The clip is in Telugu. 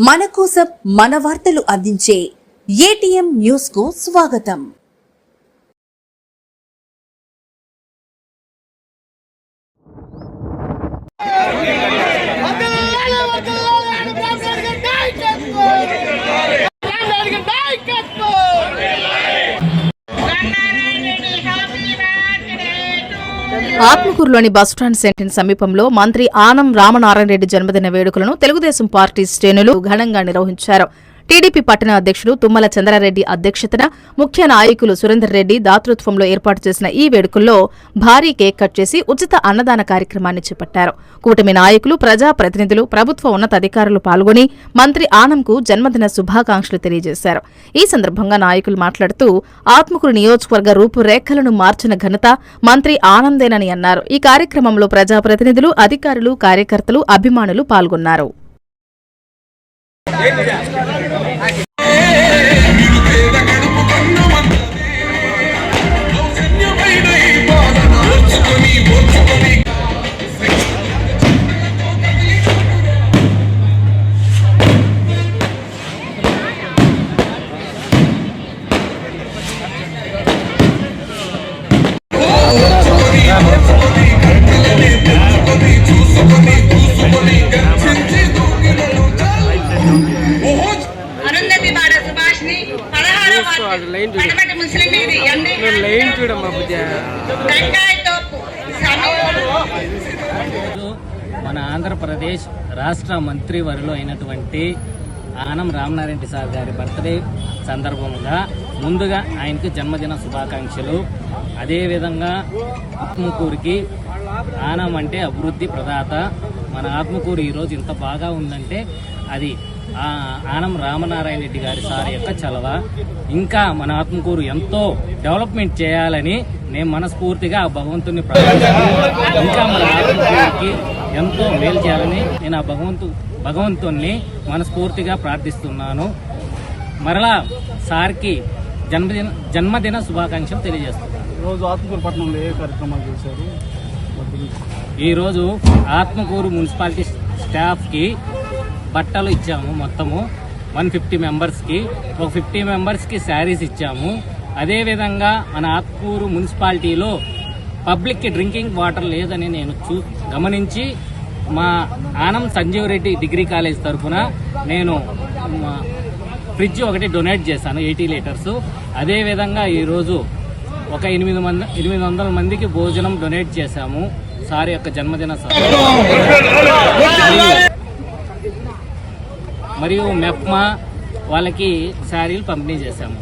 మన కోసం మన వార్తలు అందించే ఏటీఎం న్యూస్ కు స్వాగతం. ఆత్మకూరులోని బస్టాండ్ సెంటర్ సమీపంలో మంత్రి ఆనం రామనారాయణ రెడ్డి జన్మదిన వేడుకలను తెలుగుదేశం పార్టీ శ్రేణులు ఘనంగా నిర్వహించారు. టీడీపీ పట్టణ అధ్యక్షుడు తుమ్మల చంద్రారెడ్డి అధ్యక్షతన ముఖ్య నాయకులు సురేందర్ రెడ్డి దాతృత్వంలో ఏర్పాటు చేసిన ఈ వేడుకల్లో భారీ కేక్ కట్ చేసి ఉచిత అన్నదాన కార్యక్రమాన్ని చేపట్టారు. కూటమి నాయకులు, ప్రజాప్రతినిధులు, ప్రభుత్వ ఉన్నతాధికారులు పాల్గొని మంత్రి ఆనంకు జన్మదిన శుభాకాంక్షలు తెలియజేశారు. ఈ సందర్భంగా నాయకులు మాట్లాడుతూ ఆత్మకూరు నియోజకవర్గ రూపురేఖలను మార్చిన ఘనత మంత్రి ఆనందేనని అన్నారు. ఈ కార్యక్రమంలో ప్రజాప్రతినిధులు, అధికారులు, కార్యకర్తలు, అభిమానులు పాల్గొన్నారు. మన ఆంధ్రప్రదేశ్ రాష్ట్ర మంత్రివర్యులు అయినటువంటి ఆనం రామనారాయణ సార్ గారి బర్త్డే సందర్భంగా ముందుగా ఆయనకు జన్మదిన శుభాకాంక్షలు. అదేవిధంగా ఆత్మకూరుకి ఆనం అంటే అభివృద్ధి ప్రదాత. మన ఆత్మకూరు ఈరోజు ఇంత బాగా ఉందంటే అది ఆనం రామనారాయణ రెడ్డి గారి సార్ యొక్క చలవ. ఇంకా మన ఆత్మకూరు ఎంతో డెవలప్మెంట్ చేయాలని నేను మనస్ఫూర్తిగా ఆ భగవంతుని ప్రార్థిస్తున్నాను. ఇంకా మన ఆత్మకూరుకి ఎంతో మేలు చేయాలని నేను ఆ భగవంతుణ్ణి మనస్ఫూర్తిగా ప్రార్థిస్తున్నాను. మరలా సార్కి జన్మదిన శుభాకాంక్షలు తెలియజేస్తున్నాను. ఈరోజు ఆత్మకూరు పట్టణంలో ఏ కార్యక్రమాలు చేశారు? ఈరోజు ఆత్మకూరు మున్సిపాలిటీ స్టాఫ్కి బట్టలు ఇచ్చాము. మొత్తము 150 మెంబర్స్కి, ఒక 50 మెంబర్స్కి శారీస్ ఇచ్చాము. అదేవిధంగా మన ఆత్మకూరు మున్సిపాలిటీలో పబ్లిక్కి డ్రింకింగ్ వాటర్ లేదని నేను గమనించి మా ఆనం సంజీవ్ రెడ్డి డిగ్రీ కాలేజ్ తరఫున నేను ఫ్రిడ్జ్ ఒకటి డొనేట్ చేశాను, 80 లీటర్స్. అదేవిధంగా ఈరోజు ఒక 800 మందికి భోజనం డొనేట్ చేశాము సార్ యొక్క జన్మదిన మరియు మెప్మా వాళ్ళకి శారీలు పంపిణీ చేశాము.